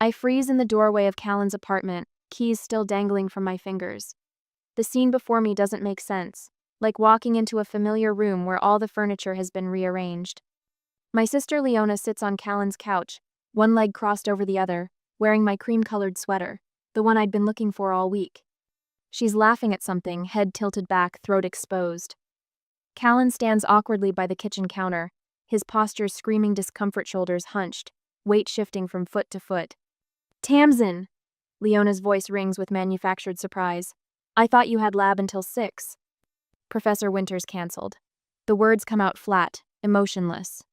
I freeze in the doorway of Callan's apartment, keys still dangling from my fingers. The scene before me doesn't make sense, like walking into a familiar room where all the furniture has been rearranged. My sister Leona sits on Callan's couch, one leg crossed over the other, wearing my cream-colored sweater, the one I'd been looking for all week. She's laughing at something, head tilted back, throat exposed. Callan stands awkwardly by the kitchen counter, his posture screaming discomfort, shoulders hunched, weight shifting from foot to foot. Tamsin! Leona's voice rings with manufactured surprise. I thought you had lab until 6. Professor Winters canceled. The words come out flat, emotionless.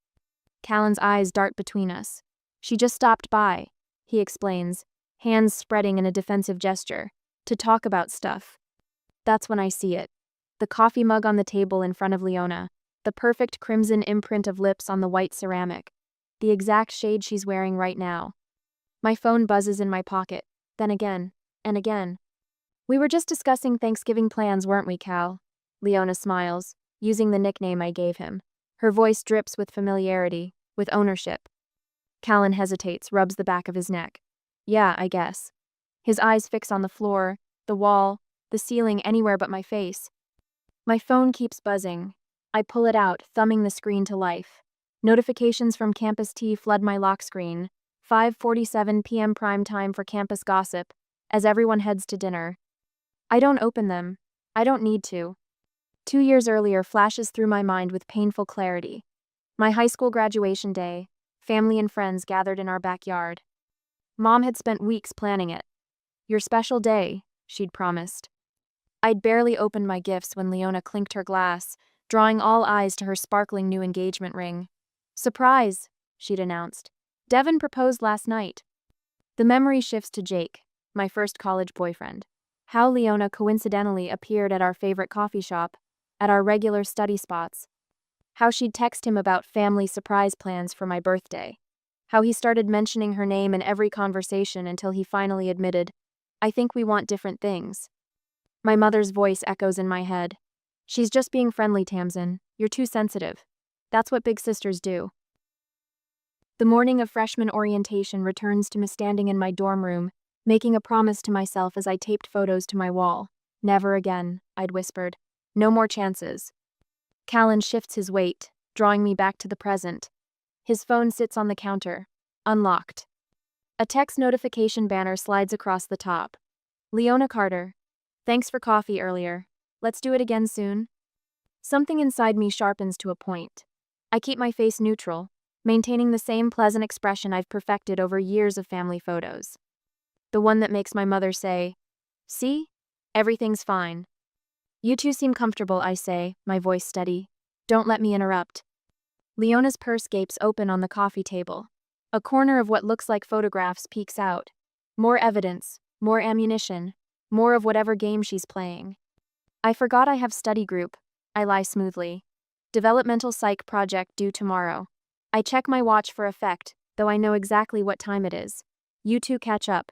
Callan's eyes dart between us. She just stopped by, he explains, hands spreading in a defensive gesture, to talk about stuff. That's when I see it. The coffee mug on the table in front of Leona, the perfect crimson imprint of lips on the white ceramic, the exact shade she's wearing right now. My phone buzzes in my pocket, then again, and again. We were just discussing Thanksgiving plans, weren't we, Cal? Leona smiles, using the nickname I gave him. Her voice drips with familiarity, with ownership. Callan hesitates, rubs the back of his neck. Yeah, I guess. His eyes fix on the floor, the wall, the ceiling, anywhere but my face. My phone keeps buzzing. I pull it out, thumbing the screen to life. Notifications from Campus T flood my lock screen. 5:47 p.m. prime time for campus gossip, as everyone heads to dinner. I don't open them. I don't need to. 2 years earlier flashes through my mind with painful clarity. My high school graduation day, family and friends gathered in our backyard. Mom had spent weeks planning it. Your special day, she'd promised. I'd barely opened my gifts when Leona clinked her glass, drawing all eyes to her sparkling new engagement ring. Surprise, she'd announced. Devin proposed last night. The memory shifts to Jake, my first college boyfriend. How Leona coincidentally appeared at our favorite coffee shop, at our regular study spots. How she'd text him about family surprise plans for my birthday. How he started mentioning her name in every conversation until he finally admitted, I think we want different things. My mother's voice echoes in my head. She's just being friendly, Tamsin. You're too sensitive. That's what big sisters do. The morning of freshman orientation returns to me standing in my dorm room, making a promise to myself as I taped photos to my wall. Never again, I'd whispered. No more chances. Callan shifts his weight, drawing me back to the present. His phone sits on the counter, unlocked. A text notification banner slides across the top. Leona Carter. Thanks for coffee earlier. Let's do it again soon. Something inside me sharpens to a point. I keep my face neutral, maintaining the same pleasant expression I've perfected over years of family photos. The one that makes my mother say, see? Everything's fine. You two seem comfortable, I say, my voice steady. Don't let me interrupt. Leona's purse gapes open on the coffee table. A corner of what looks like photographs peeks out. More evidence, more ammunition, more of whatever game she's playing. I forgot I have study group, I lie smoothly. Developmental psych project due tomorrow. I check my watch for effect, though I know exactly what time it is. You two catch up.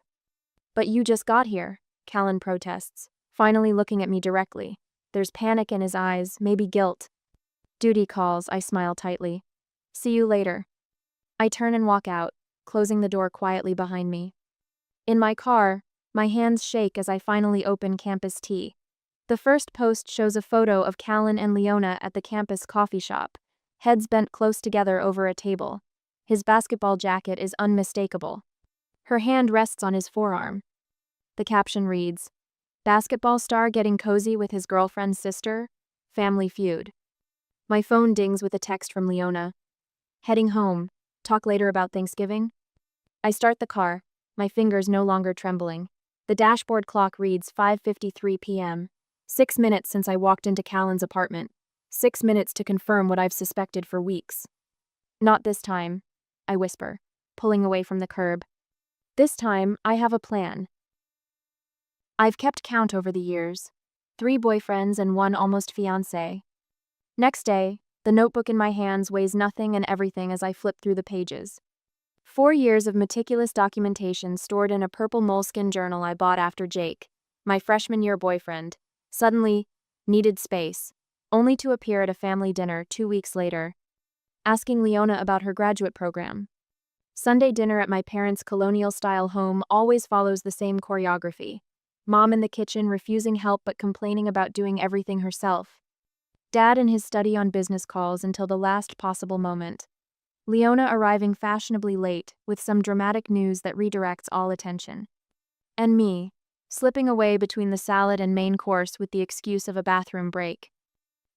But you just got here, Callan protests, finally looking at me directly. There's panic in his eyes, maybe guilt. Duty calls, I smile tightly. See you later. I turn and walk out, closing the door quietly behind me. In my car, my hands shake as I finally open Campus Tea. The first post shows a photo of Callan and Leona at the campus coffee shop, heads bent close together over a table. His basketball jacket is unmistakable. Her hand rests on his forearm. The caption reads, Basketball star getting cozy with his girlfriend's sister? Family feud. My phone dings with a text from Leona. Heading home. Talk later about Thanksgiving? I start the car, my fingers no longer trembling. The dashboard clock reads 5:53 p.m. 6 minutes since I walked into Callan's apartment. 6 minutes to confirm what I've suspected for weeks. Not this time, I whisper, pulling away from the curb. This time, I have a plan. I've kept count over the years. 3 boyfriends and 1 almost fiancé. Next day, the notebook in my hands weighs nothing and everything as I flip through the pages. 4 years of meticulous documentation stored in a purple moleskin journal I bought after Jake, my freshman year boyfriend, suddenly needed space, only to appear at a family dinner 2 weeks later, asking Leona about her graduate program. Sunday dinner at my parents' colonial-style home always follows the same choreography. Mom in the kitchen refusing help but complaining about doing everything herself. Dad in his study on business calls until the last possible moment. Leona arriving fashionably late with some dramatic news that redirects all attention. And me, slipping away between the salad and main course with the excuse of a bathroom break.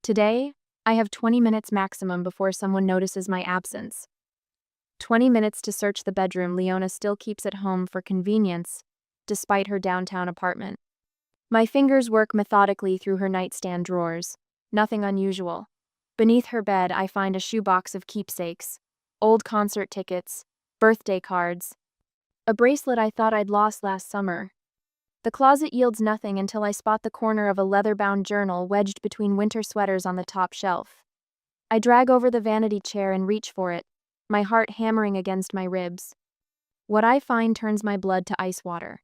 Today, I have 20 minutes maximum before someone notices my absence. 20 minutes to search the bedroom Leona still keeps at home for convenience, despite her downtown apartment. My fingers work methodically through her nightstand drawers. Nothing unusual. Beneath her bed, I find a shoebox of keepsakes, old concert tickets, birthday cards, a bracelet I thought I'd lost last summer. The closet yields nothing until I spot the corner of a leather-bound journal wedged between winter sweaters on the top shelf. I drag over the vanity chair and reach for it, my heart hammering against my ribs. What I find turns my blood to ice water.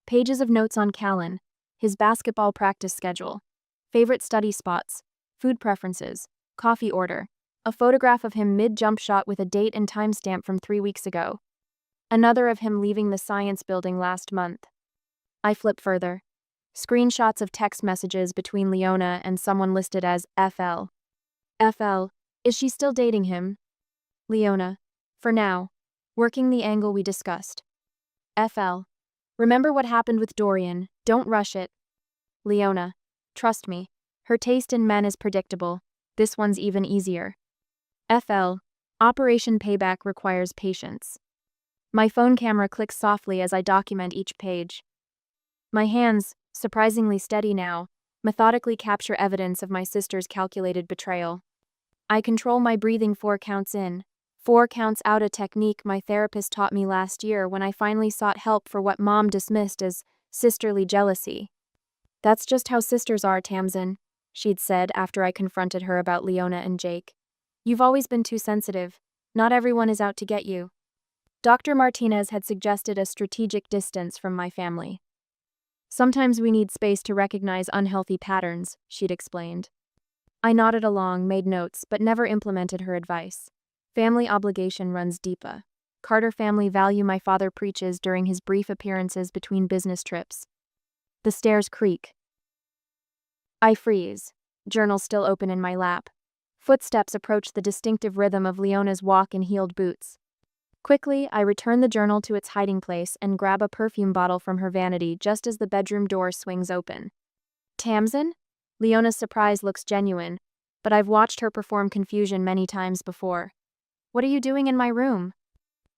Pages of notes on Callan, his basketball practice schedule, favorite study spots, food preferences, coffee order, a photograph of him mid-jump shot with a date and timestamp from 3 weeks ago. Another of him leaving the science building last month. I flip further. Screenshots of text messages between Leona and someone listed as FL. FL, is she still dating him? Leona, for now, working the angle we discussed. FL, remember what happened with Dorian, don't rush it. Leona, trust me, her taste in men is predictable, this one's even easier. FL, Operation Payback requires patience. My phone camera clicks softly as I document each page. My hands, surprisingly steady now, methodically capture evidence of my sister's calculated betrayal. I control my breathing 4 counts in, 4 counts out, a technique my therapist taught me last year when I finally sought help for what Mom dismissed as sisterly jealousy. That's just how sisters are, Tamsin, she'd said after I confronted her about Leona and Jake. You've always been too sensitive. Not everyone is out to get you. Dr. Martinez had suggested a strategic distance from my family. Sometimes we need space to recognize unhealthy patterns, she'd explained. I nodded along, made notes, but never implemented her advice. Family obligation runs deeper. Carter family value my father preaches during his brief appearances between business trips. The stairs creak. I freeze, journal still open in my lap. Footsteps approach the distinctive rhythm of Leona's walk in heeled boots. Quickly, I return the journal to its hiding place and grab a perfume bottle from her vanity just as the bedroom door swings open. Tamsin? Leona's surprise looks genuine, but I've watched her perform confusion many times before. What are you doing in my room?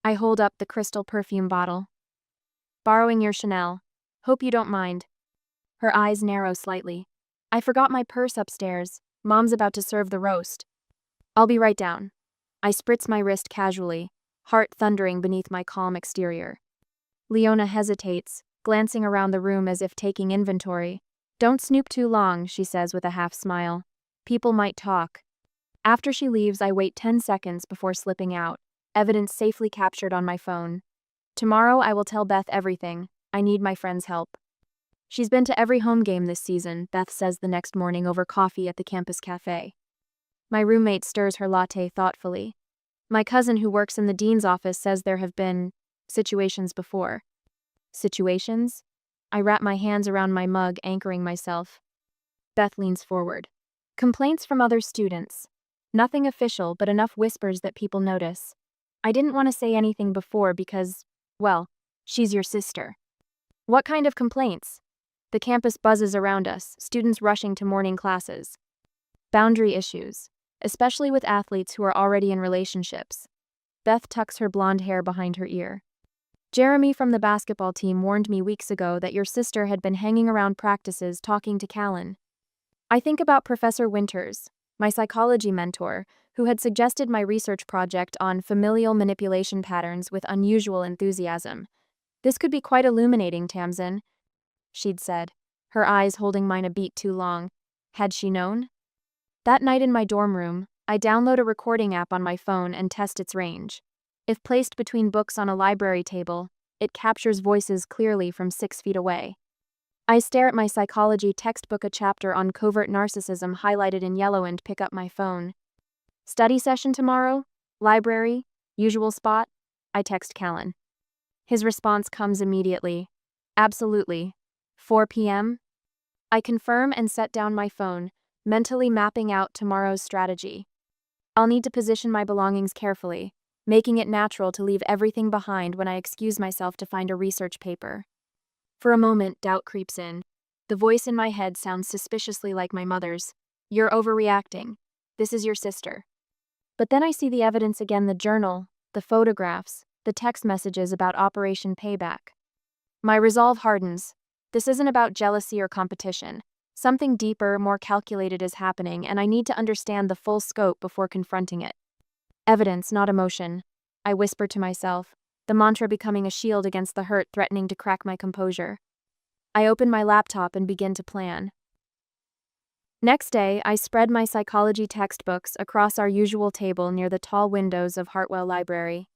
I hold up the crystal perfume bottle. Borrowing your Chanel. Hope you don't mind. Her eyes narrow slightly. I forgot my purse upstairs. Mom's about to serve the roast. I'll be right down. I spritz my wrist casually, heart thundering beneath my calm exterior. Leona hesitates, glancing around the room as if taking inventory. Don't snoop too long, she says with a half smile. People might talk. After she leaves, I wait 10 seconds before slipping out, evidence safely captured on my phone. Tomorrow I will tell Beth everything. I need my friend's help. She's been to every home game this season, Beth says the next morning over coffee at the campus cafe. My roommate stirs her latte thoughtfully. My cousin who works in the dean's office says there have been situations before. Situations? I wrap my hands around my mug, anchoring myself. Beth leans forward. Complaints from other students. Nothing official, but enough whispers that people notice. I didn't want to say anything before because, well, she's your sister. What kind of complaints? The campus buzzes around us, students rushing to morning classes. Boundary issues, especially with athletes who are already in relationships. Beth tucks her blonde hair behind her ear. Jeremy from the basketball team warned me weeks ago that your sister had been hanging around practices talking to Callan. I think about Professor Winters, my psychology mentor, who had suggested my research project on familial manipulation patterns with unusual enthusiasm. This could be quite illuminating, Tamsin, she'd said, her eyes holding mine a beat too long. Had she known? That night in my dorm room, I download a recording app on my phone and test its range. If placed between books on a library table, it captures voices clearly from 6 feet away. I stare at my psychology textbook, a chapter on covert narcissism highlighted in yellow, and pick up my phone. Study session tomorrow? Library? Usual spot? I text Callan. His response comes immediately. Absolutely. 4 p.m.? I confirm and set down my phone, mentally mapping out tomorrow's strategy. I'll need to position my belongings carefully, making it natural to leave everything behind when I excuse myself to find a research paper. For a moment, doubt creeps in. The voice in my head sounds suspiciously like my mother's. You're overreacting. This is your sister. But then I see the evidence again, the journal, the photographs, the text messages about Operation Payback. My resolve hardens. This isn't about jealousy or competition. Something deeper, more calculated is happening, and I need to understand the full scope before confronting it. Evidence, not emotion. I whisper to myself, the mantra becoming a shield against the hurt threatening to crack my composure. I open my laptop and begin to plan. Next day, I spread my psychology textbooks across our usual table near the tall windows of Hartwell Library.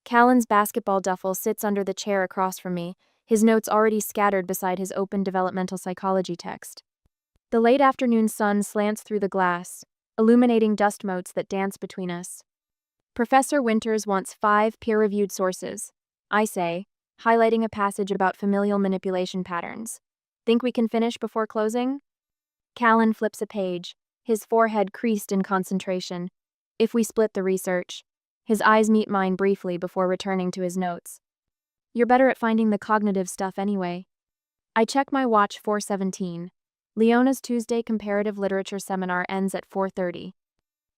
Callan's basketball duffel sits under the chair across from me, his notes already scattered beside his open developmental psychology text. The late afternoon sun slants through the glass, illuminating dust motes that dance between us. Professor Winters wants 5 peer-reviewed sources, I say, highlighting a passage about familial manipulation patterns. Think we can finish before closing? Callan flips a page, his forehead creased in concentration. If we split the research. His eyes meet mine briefly before returning to his notes. You're better at finding the cognitive stuff anyway. I check my watch. 4:17. Leona's Tuesday comparative literature seminar ends at 4:30.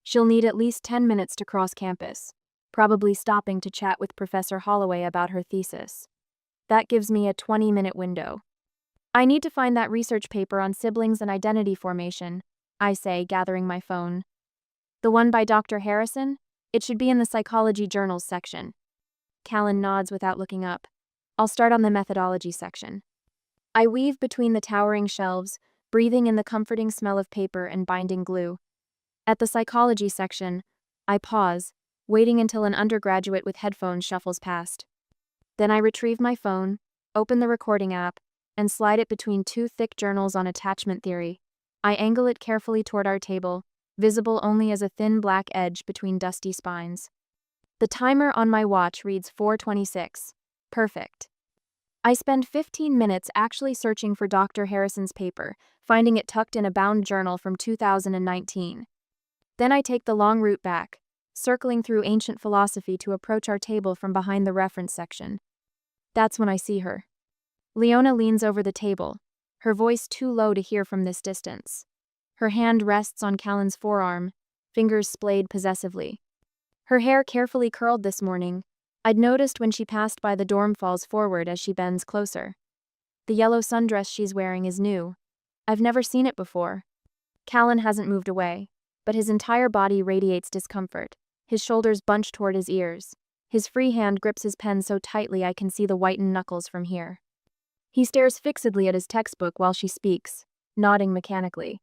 She'll need at least 10 minutes to cross campus, probably stopping to chat with Professor Holloway about her thesis. That gives me a 20-minute window. I need to find that research paper on siblings and identity formation, I say, gathering my phone. The one by Dr. Harrison? It should be in the psychology journals section. Callan nods without looking up. I'll start on the methodology section. I weave between the towering shelves, breathing in the comforting smell of paper and binding glue. At the psychology section, I pause, waiting until an undergraduate with headphones shuffles past. Then I retrieve my phone, open the recording app, and slide it between 2 thick journals on attachment theory. I angle it carefully toward our table, visible only as a thin black edge between dusty spines. The timer on my watch reads 4:26. Perfect. I spend 15 minutes actually searching for Dr. Harrison's paper, finding it tucked in a bound journal from 2019. Then I take the long route back, circling through ancient philosophy to approach our table from behind the reference section. That's when I see her. Leona leans over the table, her voice too low to hear from this distance. Her hand rests on Callan's forearm, fingers splayed possessively. Her hair carefully curled this morning. I'd noticed when she passed by the dorm falls forward as she bends closer. The yellow sundress she's wearing is new. I've never seen it before. Callan hasn't moved away, but his entire body radiates discomfort, his shoulders bunched toward his ears. His free hand grips his pen so tightly I can see the whitened knuckles from here. He stares fixedly at his textbook while she speaks, nodding mechanically.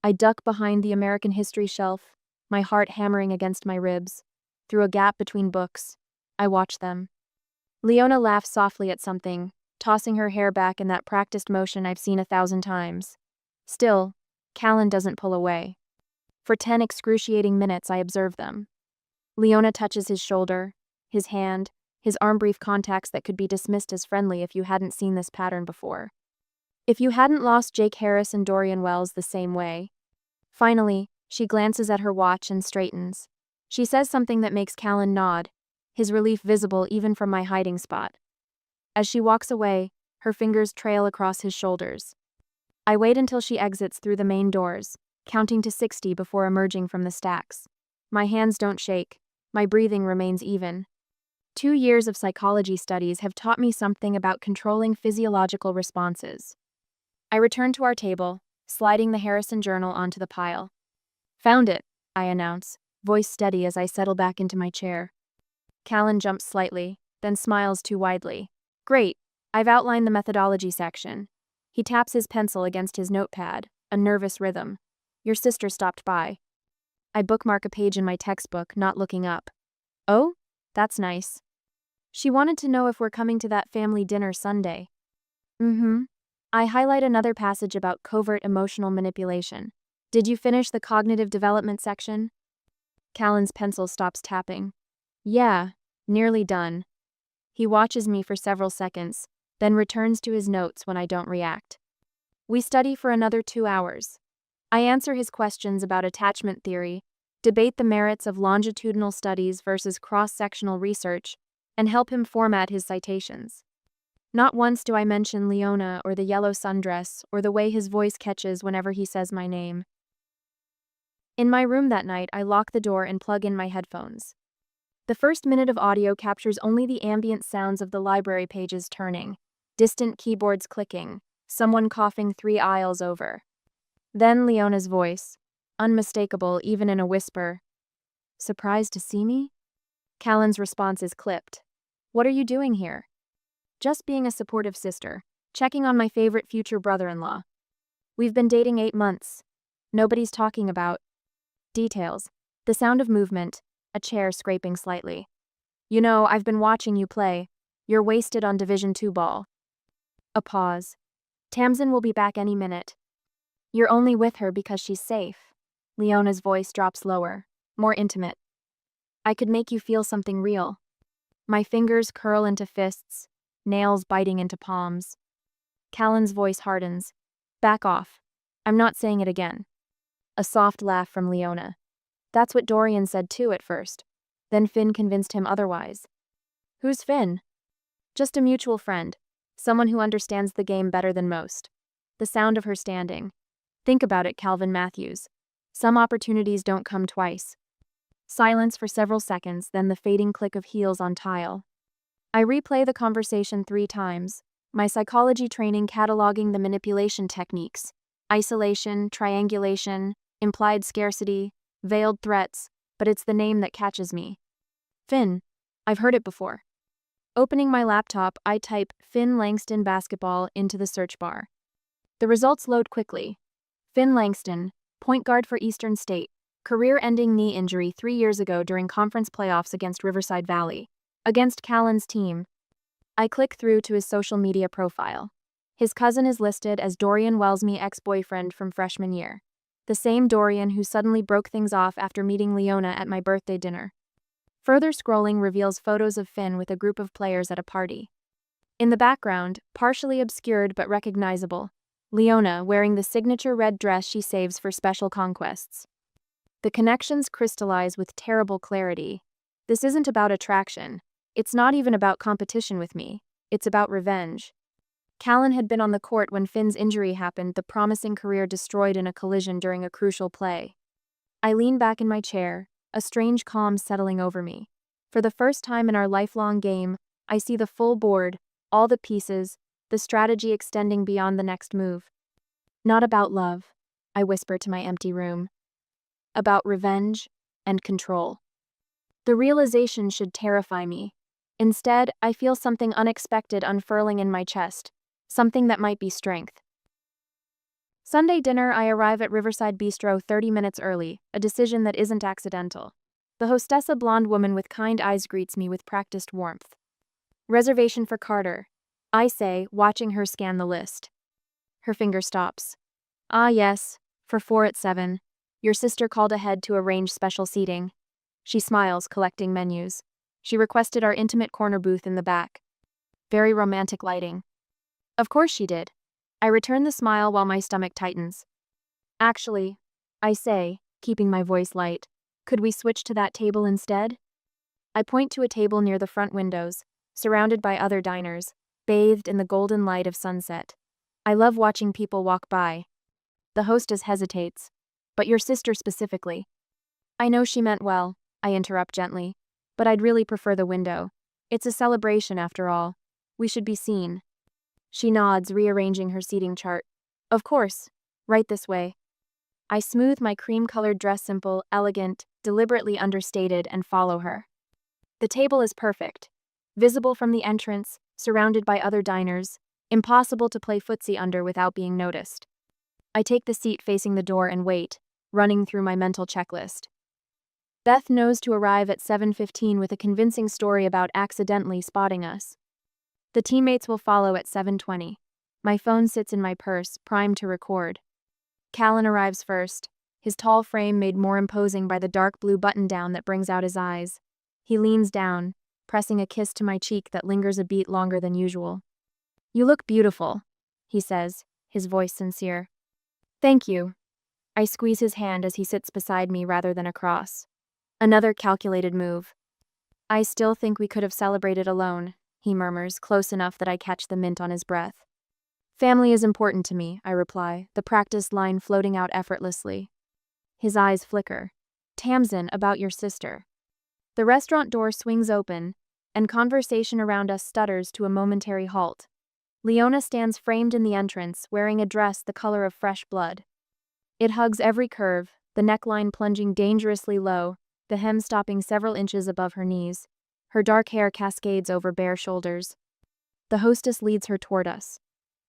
I duck behind the American history shelf, my heart hammering against my ribs. Through a gap between books, I watch them. Leona laughs softly at something, tossing her hair back in that practiced motion I've seen 1,000 times. Still, Callan doesn't pull away. For 10 excruciating minutes I observe them. Leona touches his shoulder, his hand, his arm-brief contacts that could be dismissed as friendly if you hadn't seen this pattern before. If you hadn't lost Jake Harris and Dorian Wells the same way. Finally, she glances at her watch and straightens. She says something that makes Callan nod, his relief visible even from my hiding spot. As she walks away, her fingers trail across his shoulders. I wait until she exits through the main doors, counting to 60 before emerging from the stacks. My hands don't shake, my breathing remains even. 2 years of psychology studies have taught me something about controlling physiological responses. I return to our table, sliding the Harrison journal onto the pile. Found it, I announce, voice steady as I settle back into my chair. Callan jumps slightly, then smiles too widely. Great, I've outlined the methodology section. He taps his pencil against his notepad, a nervous rhythm. Your sister stopped by. I bookmark a page in my textbook, not looking up. Oh, that's nice. She wanted to know if we're coming to that family dinner Sunday. I highlight another passage about covert emotional manipulation. Did you finish the cognitive development section? Callan's pencil stops tapping. Yeah, Nearly done. He watches me for several seconds, then returns to his notes when I don't react. We study for another 2 hours. I answer his questions about attachment theory, debate the merits of longitudinal studies versus cross-sectional research, and help him format his citations. Not once do I mention Leona or the yellow sundress or the way his voice catches whenever he says my name. In my room that night, I lock the door and plug in my headphones. The first minute of audio captures only the ambient sounds of the library pages turning, distant keyboards clicking, someone coughing 3 aisles over. Then Leona's voice, unmistakable even in a whisper. Surprised to see me? Callan's response is clipped. What are you doing here? Just being a supportive sister, checking on my favorite future brother-in-law. We've been dating 8 months. Nobody's talking about details. The sound of movement, a chair scraping slightly. You know, I've been watching you play. You're wasted on Division 2 ball. A pause. Tamsin will be back any minute. You're only with her because she's safe. Leona's voice drops lower, more intimate. I could make you feel something real. My fingers curl into fists, nails biting into palms. Callan's voice hardens. Back off. I'm not saying it again. A soft laugh from Leona. That's what Dorian said too at first. Then Finn convinced him otherwise. Who's Finn? Just a mutual friend. Someone who understands the game better than most. The sound of her standing. Think about it, Calvin Matthews. Some opportunities don't come twice. Silence for several seconds, then the fading click of heels on tile. I replay the conversation 3 times, my psychology training cataloging the manipulation techniques. Isolation, triangulation, implied scarcity, veiled threats, but it's the name that catches me. Finn. I've heard it before. Opening my laptop, I type Finn Langston basketball into the search bar. The results load quickly. Finn Langston, point guard for Eastern State, career-ending knee injury 3 years ago during conference playoffs against Riverside Valley. Against Callan's team. I click through to his social media profile. His cousin is listed as Dorian Wellesme ex-boyfriend from freshman year. The same Dorian who suddenly broke things off after meeting Leona at my birthday dinner. Further scrolling reveals photos of Finn with a group of players at a party. In the background, partially obscured but recognizable, Leona wearing the signature red dress she saves for special conquests. The connections crystallize with terrible clarity. This isn't about attraction. It's not even about competition with me. It's about revenge. Callan had been on the court when Finn's injury happened, the promising career destroyed in a collision during a crucial play. I lean back in my chair, a strange calm settling over me. For the first time in our lifelong game, I see the full board, all the pieces, the strategy extending beyond the next move. Not about love, I whisper to my empty room. About revenge and control. The realization should terrify me. Instead, I feel something unexpected unfurling in my chest, something that might be strength. Sunday dinner, I arrive at Riverside Bistro 30 minutes early, a decision that isn't accidental. The hostess, a blonde woman with kind eyes, greets me with practiced warmth. Reservation for Carter, I say, watching her scan the list. Her finger stops. Ah yes, for 4 at 7. Your sister called ahead to arrange special seating. She smiles, collecting menus. She requested our intimate corner booth in the back. Very romantic lighting. Of course she did. I return the smile while my stomach tightens. Actually, I say, keeping my voice light, could we switch to that table instead? I point to a table near the front windows, surrounded by other diners, bathed in the golden light of sunset. I love watching people walk by. The hostess hesitates. But your sister specifically. I know she meant well, I interrupt gently, but I'd really prefer the window. It's a celebration after all. We should be seen. She nods, rearranging her seating chart. Of course, right this way. I smooth my cream-colored dress, simple, elegant, deliberately understated, and follow her. The table is perfect. Visible from the entrance, surrounded by other diners, impossible to play footsie under without being noticed. I take the seat facing the door and wait, running through my mental checklist. Beth knows to arrive at 7:15 with a convincing story about accidentally spotting us. The teammates will follow at 7:20. My phone sits in my purse, primed to record. Callan arrives first, his tall frame made more imposing by the dark blue button-down that brings out his eyes. He leans down, pressing a kiss to my cheek that lingers a beat longer than usual. "You look beautiful," he says, his voice sincere. "Thank you." I squeeze his hand as he sits beside me rather than across. Another calculated move. "I still think we could have celebrated alone," he murmurs, close enough that I catch the mint on his breath. "Family is important to me," I reply, the practiced line floating out effortlessly. His eyes flicker. "Tamsin, about your sister." The restaurant door swings open, and conversation around us stutters to a momentary halt. Leona stands framed in the entrance, wearing a dress the color of fresh blood. It hugs every curve, the neckline plunging dangerously low, the hem stopping several inches above her knees. Her dark hair cascades over bare shoulders. The hostess leads her toward us.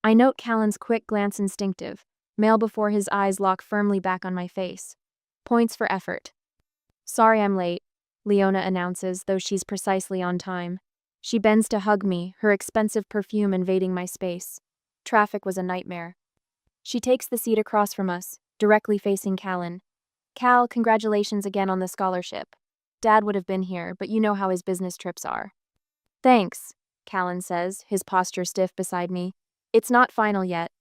I note Callan's quick glance, instinctive, male before his eyes lock firmly back on my face. Points for effort. "Sorry I'm late," Leona announces, though she's precisely on time. She bends to hug me, her expensive perfume invading my space. Traffic was a nightmare. She takes the seat across from us, directly facing Callan. "Cal, congratulations again on the scholarship. Dad would have been here, but you know how his business trips are." "Thanks," Callan says, his posture stiff beside me. "It's not final yet."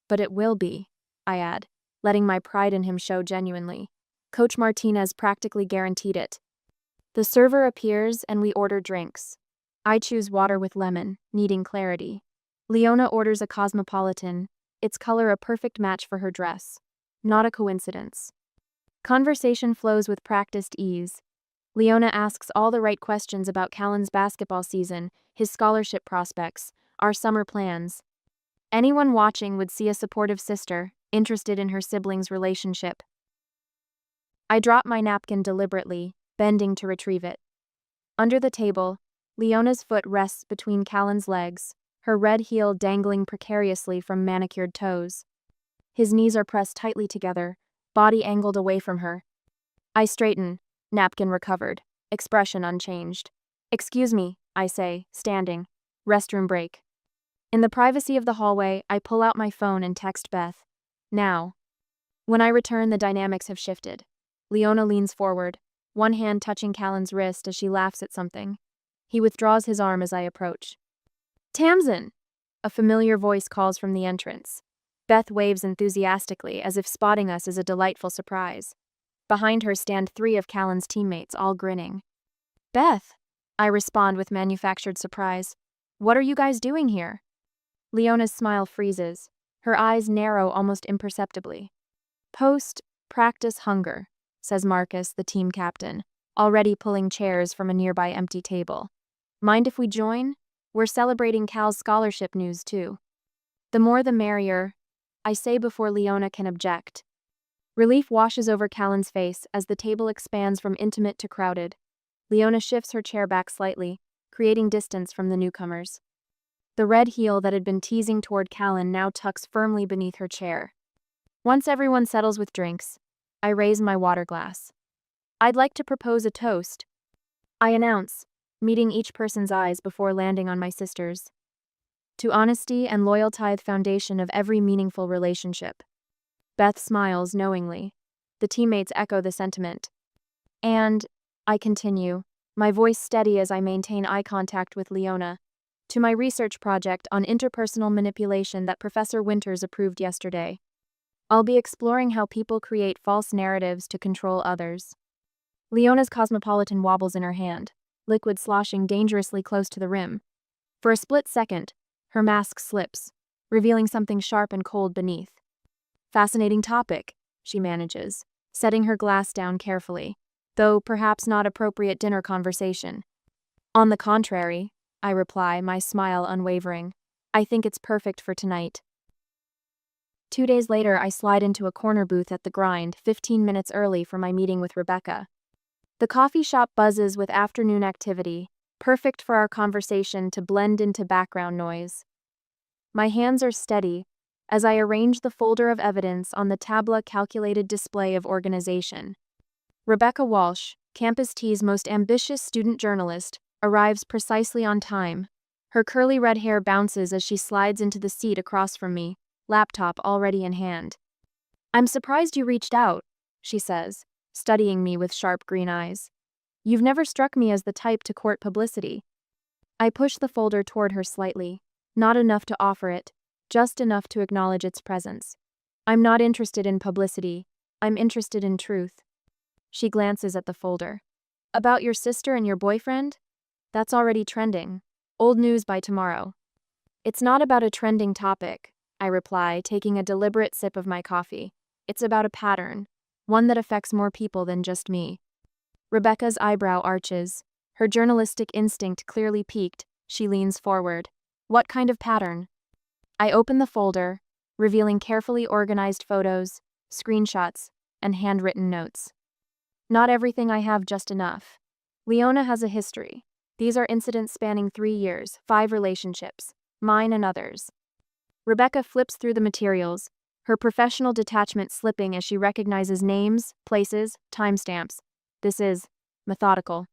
"But it will be," I add, letting my pride in him show genuinely. Coach Martinez practically guaranteed it. The server appears and we order drinks. I choose water with lemon, needing clarity. Leona orders a cosmopolitan, its color a perfect match for her dress. Not a coincidence. Conversation flows with practiced ease. Leona asks all the right questions about Callan's basketball season, his scholarship prospects, our summer plans. Anyone watching would see a supportive sister, interested in her siblings' relationship. I drop my napkin deliberately, bending to retrieve it. Under the table, Leona's foot rests between Callan's legs, her red heel dangling precariously from manicured toes. His knees are pressed tightly together, body angled away from her. I straighten, napkin recovered, expression unchanged. "Excuse me," I say, standing. "Restroom break." In the privacy of the hallway, I pull out my phone and text Beth. "Now." When I return, the dynamics have shifted. Leona leans forward, one hand touching Callan's wrist as she laughs at something. He withdraws his arm as I approach. "Tamsin!" A familiar voice calls from the entrance. Beth waves enthusiastically, as if spotting us is a delightful surprise. Behind her stand 3 of Callan's teammates, all grinning. "Beth!" I respond with manufactured surprise. "What are you guys doing here?" Leona's smile freezes. Her eyes narrow almost imperceptibly. "Post-practice hunger," says Marcus, the team captain, already pulling chairs from a nearby empty table. "Mind if we join? We're celebrating Cal's scholarship news, too." "The more the merrier," I say before Leona can object. Relief washes over Callan's face as the table expands from intimate to crowded. Leona shifts her chair back slightly, creating distance from the newcomers. The red heel that had been teasing toward Callan now tucks firmly beneath her chair. Once everyone settles with drinks, I raise my water glass. "I'd like to propose a toast," I announce, meeting each person's eyes before landing on my sister's. "To honesty and loyalty, the foundation of every meaningful relationship." Beth smiles knowingly. The teammates echo the sentiment. "And," I continue, my voice steady as I maintain eye contact with Leona, "to my research project on interpersonal manipulation that Professor Winters approved yesterday. I'll be exploring how people create false narratives to control others." Leona's cosmopolitan wobbles in her hand, liquid sloshing dangerously close to the rim. For a split second, her mask slips, revealing something sharp and cold beneath. "Fascinating topic," she manages, setting her glass down carefully, though perhaps not appropriate dinner conversation. "On the contrary," I reply, my smile unwavering. "I think it's perfect for tonight." 2 days later, I slide into a corner booth at the Grind, 15 minutes early for my meeting with Rebecca. The coffee shop buzzes with afternoon activity, perfect for our conversation to blend into background noise. My hands are steady as I arrange the folder of evidence on the tabla calculated display of organization. Rebecca Walsh, Campus T's most ambitious student journalist, arrives precisely on time. Her curly red hair bounces as she slides into the seat across from me, laptop already in hand. "I'm surprised you reached out," she says, studying me with sharp green eyes. You've never struck me as the type to court publicity. I push the folder toward her slightly. Not enough to offer it, just enough to acknowledge its presence. I'm not interested in publicity. I'm interested in truth. She glances at the folder. About your sister and your boyfriend? That's already trending. Old news by tomorrow. It's not about a trending topic, I reply, taking a deliberate sip of my coffee. It's about a pattern, one that affects more people than just me. Rebecca's eyebrow arches. Her journalistic instinct clearly piqued. She leans forward. What kind of pattern? I open the folder, revealing carefully organized photos, screenshots, and handwritten notes. Not everything I have just enough. Leona has a history. These are incidents spanning 3 years, 5 relationships, mine and others. Rebecca flips through the materials, her professional detachment slipping as she recognizes names, places, timestamps. This is methodical.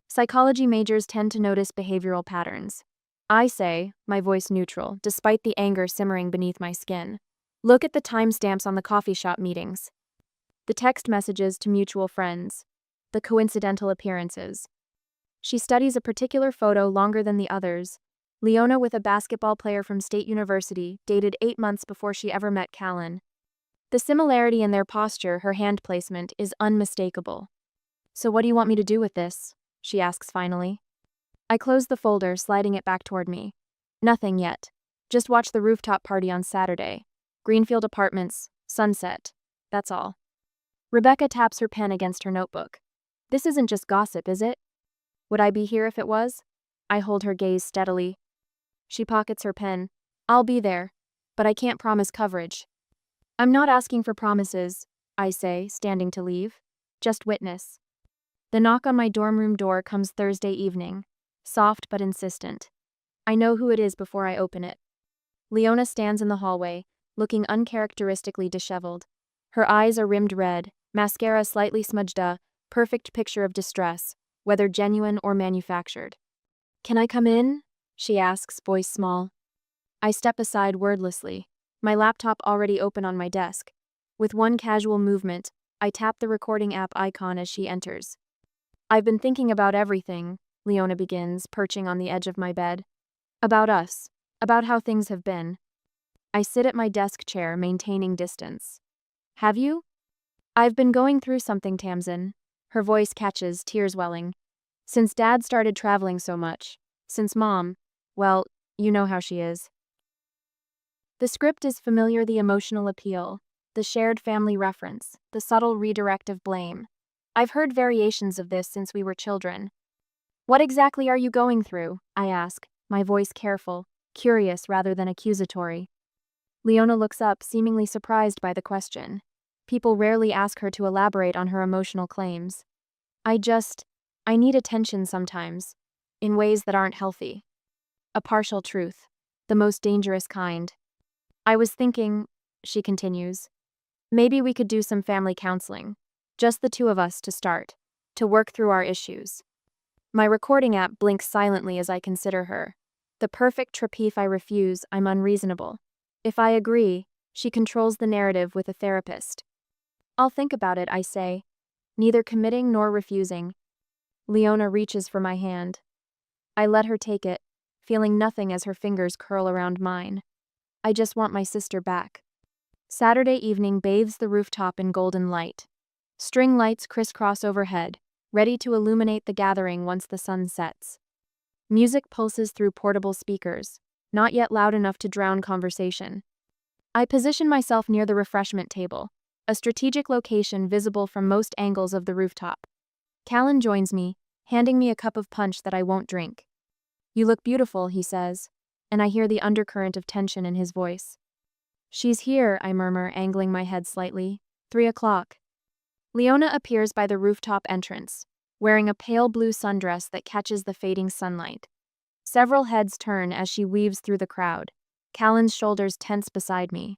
Psychology majors tend to notice behavioral patterns. I say, my voice neutral, despite the anger simmering beneath my skin. Look at the timestamps on the coffee shop meetings. The text messages to mutual friends. The coincidental appearances. She studies a particular photo longer than the others. Leona with a basketball player from State University, dated 8 months before she ever met Callan. The similarity in their posture, her hand placement, is unmistakable. So what do you want me to do with this? She asks finally. I close the folder, sliding it back toward me. Nothing yet. Just watch the rooftop party on Saturday. Greenfield Apartments, sunset. That's all. Rebecca taps her pen against her notebook. This isn't just gossip, is it? Would I be here if it was? I hold her gaze steadily. She pockets her pen. I'll be there, but I can't promise coverage. I'm not asking for promises, I say, standing to leave. Just witness. The knock on my dorm room door comes Thursday evening, soft but insistent. I know who it is before I open it. Leona stands in the hallway, looking uncharacteristically disheveled. Her eyes are rimmed red, mascara slightly smudged, a perfect picture of distress, whether genuine or manufactured. Can I come in? She asks, voice small. I step aside wordlessly, my laptop already open on my desk. With one casual movement, I tap the recording app icon as she enters. I've been thinking about everything, Leona begins, perching on the edge of my bed. About us, about how things have been. I sit at my desk chair, maintaining distance. Have you? I've been going through something, Tamsin. Her voice catches, tears welling. Since Dad started traveling so much. Since Mom, well, you know how she is. The script is familiar, the emotional appeal, the shared family reference, the subtle redirect of blame. I've heard variations of this since we were children. What exactly are you going through? I ask, my voice careful, curious rather than accusatory. Leona looks up, seemingly surprised by the question. People rarely ask her to elaborate on her emotional claims. I need attention sometimes, in ways that aren't healthy. A partial truth, the most dangerous kind. I was thinking, she continues, maybe we could do some family counseling. Just the two of us to start, to work through our issues. My recording app blinks silently as I consider her. The perfect trip. If I refuse, I'm unreasonable. If I agree, she controls the narrative with a therapist. I'll think about it, I say, neither committing nor refusing. Leona reaches for my hand. I let her take it, feeling nothing as her fingers curl around mine. I just want my sister back. Saturday evening bathes the rooftop in golden light. String lights crisscross overhead, ready to illuminate the gathering once the sun sets. Music pulses through portable speakers, not yet loud enough to drown conversation. I position myself near the refreshment table, a strategic location visible from most angles of the rooftop. Callan joins me, handing me a cup of punch that I won't drink. You look beautiful, he says, and I hear the undercurrent of tension in his voice. She's here, I murmur, angling my head slightly. 3 o'clock. Leona appears by the rooftop entrance, wearing a pale blue sundress that catches the fading sunlight. Several heads turn as she weaves through the crowd, Callan's shoulders tense beside me.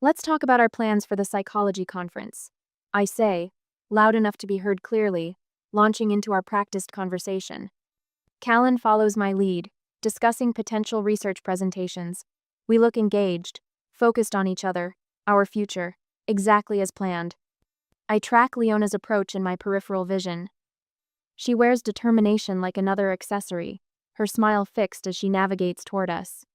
Let's talk about our plans for the psychology conference, I say, loud enough to be heard clearly, launching into our practiced conversation. Callan follows my lead, discussing potential research presentations. We look engaged, focused on each other, our future, exactly as planned. I track Leona's approach in my peripheral vision. She wears determination like another accessory, her smile fixed as she navigates toward us.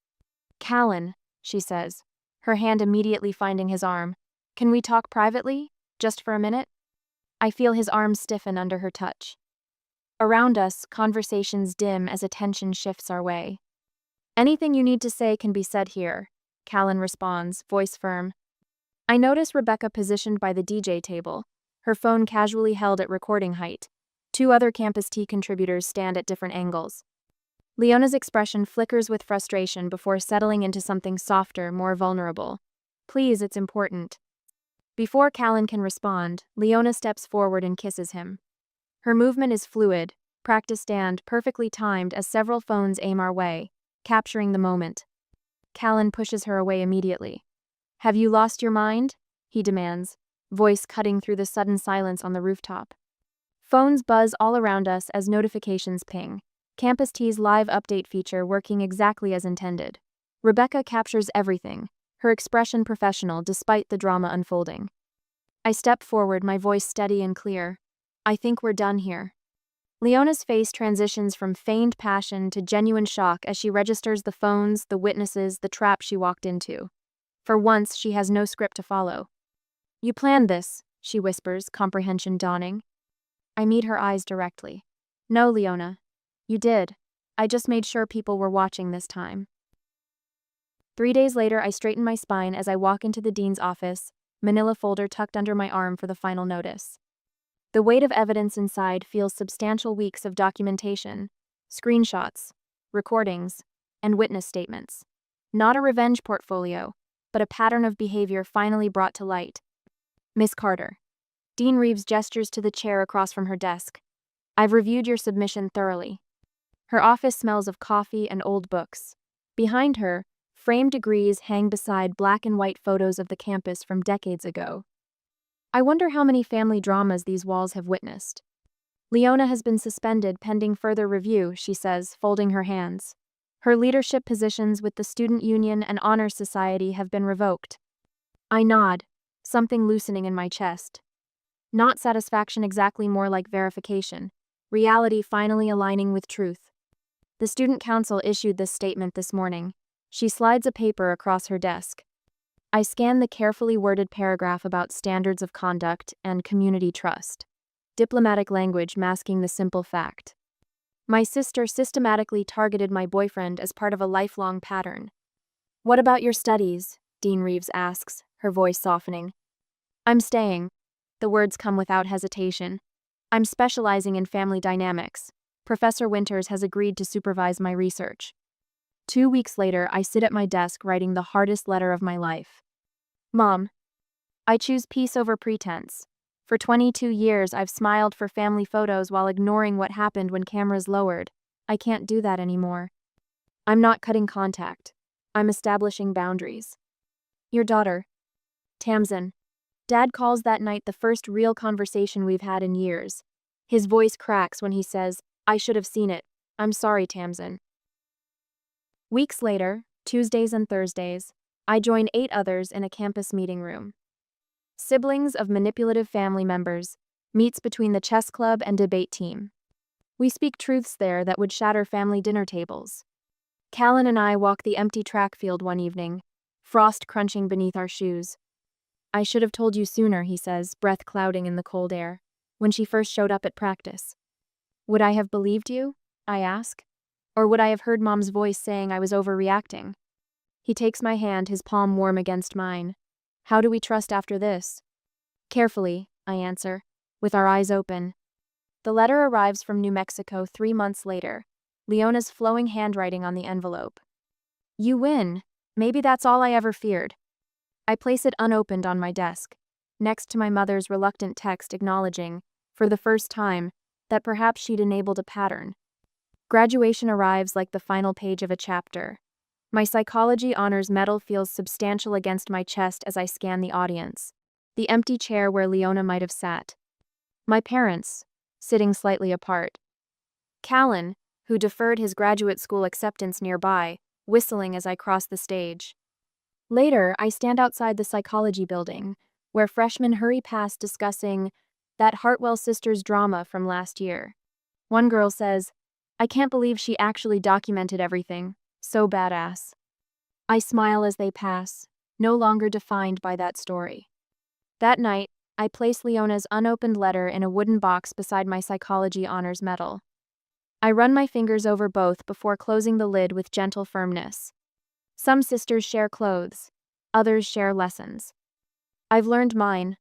"Callan," she says, her hand immediately finding his arm. "Can we talk privately? Just for a minute?" I feel his arm stiffen under her touch. Around us, conversations dim as attention shifts our way. "Anything you need to say can be said here," Callan responds, voice firm. I notice Rebecca positioned by the DJ table, her phone casually held at recording height. Two other Campus Tea contributors stand at different angles. Leona's expression flickers with frustration before settling into something softer, more vulnerable. "Please, it's important." Before Callan can respond, Leona steps forward and kisses him. Her movement is fluid, practiced and perfectly timed as several phones aim our way, capturing the moment. Callan pushes her away immediately. "Have you lost your mind?" he demands, voice cutting through the sudden silence on the rooftop. Phones buzz all around us as notifications ping. Campus Tea's live update feature working exactly as intended. Rebecca captures everything, her expression professional despite the drama unfolding. I step forward, my voice steady and clear. "I think we're done here." Leona's face transitions from feigned passion to genuine shock as she registers the phones, the witnesses, the trap she walked into. For once, she has no script to follow. "You planned this," she whispers, comprehension dawning. I meet her eyes directly. "No, Leona. You did. I just made sure people were watching this time." 3 days later, I straighten my spine as I walk into the dean's office, manila folder tucked under my arm for the final notice. The weight of evidence inside feels substantial, weeks of documentation, screenshots, recordings, and witness statements. Not a revenge portfolio, but a pattern of behavior finally brought to light. "Miss Carter." Dean Reeves gestures to the chair across from her desk. "I've reviewed your submission thoroughly." Her office smells of coffee and old books. Behind her, framed degrees hang beside black and white photos of the campus from decades ago. I wonder how many family dramas these walls have witnessed. "Leona has been suspended pending further review," she says, folding her hands. "Her leadership positions with the Student Union and Honor Society have been revoked." I nod, something loosening in my chest. Not satisfaction exactly, more like verification. Reality finally aligning with truth. The Student Council issued this statement this morning. She slides a paper across her desk. I scan the carefully worded paragraph about standards of conduct and community trust. Diplomatic language masking the simple fact. "My sister systematically targeted my boyfriend as part of a lifelong pattern." "What about your studies?" Dean Reeves asks, her voice softening. "I'm staying." The words come without hesitation. "I'm specializing in family dynamics. Professor Winters has agreed to supervise my research." 2 weeks later, I sit at my desk writing the hardest letter of my life. "Mom, I choose peace over pretense. For 22 years, I've smiled for family photos while ignoring what happened when cameras lowered. I can't do that anymore. I'm not cutting contact. I'm establishing boundaries." "Your daughter." "Tamsin." Dad calls that night the first real conversation we've had in years. His voice cracks when he says, "I should have seen it. I'm sorry, Tamsin." Weeks later, Tuesdays and Thursdays, I join 8 others in a campus meeting room. Siblings of manipulative family members, meets between the chess club and debate team. We speak truths there that would shatter family dinner tables. Callan and I walk the empty track field one evening, frost crunching beneath our shoes. "I should have told you sooner," he says, breath clouding in the cold air, "when she first showed up at practice." "Would I have believed you?" I ask. "Or would I have heard Mom's voice saying I was overreacting?" He takes my hand, his palm warm against mine. "How do we trust after this?" "Carefully," I answer, with our eyes open. The letter arrives from New Mexico 3 months later, Leona's flowing handwriting on the envelope. "You win. Maybe that's all I ever feared." I place it unopened on my desk, next to my mother's reluctant text acknowledging, for the first time, that perhaps she'd enabled a pattern. Graduation arrives like the final page of a chapter. My psychology honors medal feels substantial against my chest as I scan the audience. The empty chair where Leona might have sat. My parents, sitting slightly apart. Callan, who deferred his graduate school acceptance nearby, whistling as I cross the stage. Later, I stand outside the psychology building, where freshmen hurry past discussing that Hartwell Sisters drama from last year. One girl says, "I can't believe she actually documented everything. So badass." I smile as they pass, no longer defined by that story. That night, I place Leona's unopened letter in a wooden box beside my psychology honors medal. I run my fingers over both before closing the lid with gentle firmness. Some sisters share clothes, others share lessons. I've learned mine,